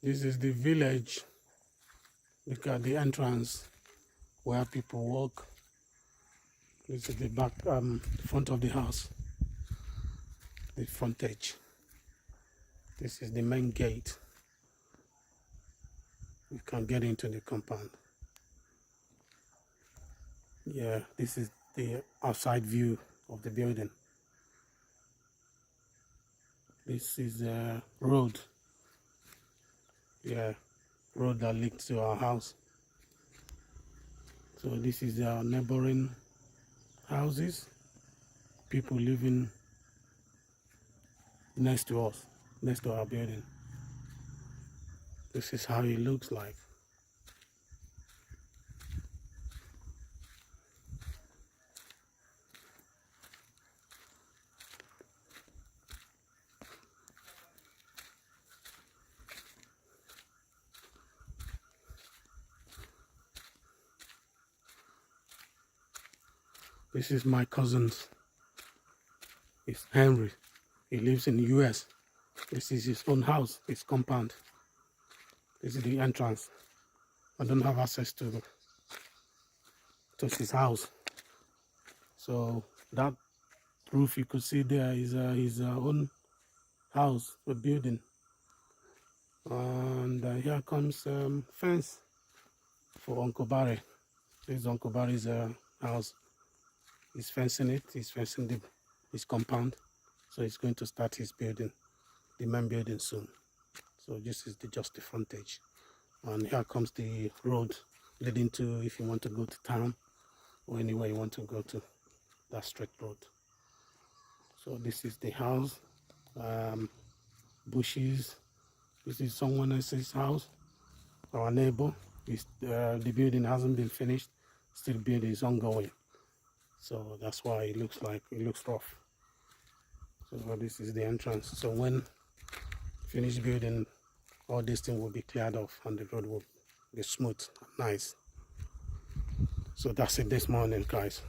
This is the village. Look at the entrance where people walk. This is the back, front of the house, the frontage. This is the main gate. You can get into the compound. Yeah, this is the outside view of the building. This is a road. Yeah, road that leads to our house. So this is our neighboring houses. People living next to us, next to our building. This is how it looks like. This is my cousin's. It's Henry. He lives in the US. This is his own house, his compound. This is the entrance. I don't have access to his house. So that roof you could see there is his own house, a building. And here comes fence for Uncle Barry. This is Uncle Barry's house. He's fencing it. He's fencing his compound. So he's going to start his building, the main building soon. So this is just the frontage. And here comes the road leading to, if you want to go to town or anywhere you want to go to, that straight road. So this is the house, bushes. This is someone else's house, our neighbor. The building hasn't been finished, still building is ongoing. So that's why it looks rough. So this is the entrance. So when finished building, all this thing will be cleared off and the road will be smooth and nice. So that's it this morning, guys.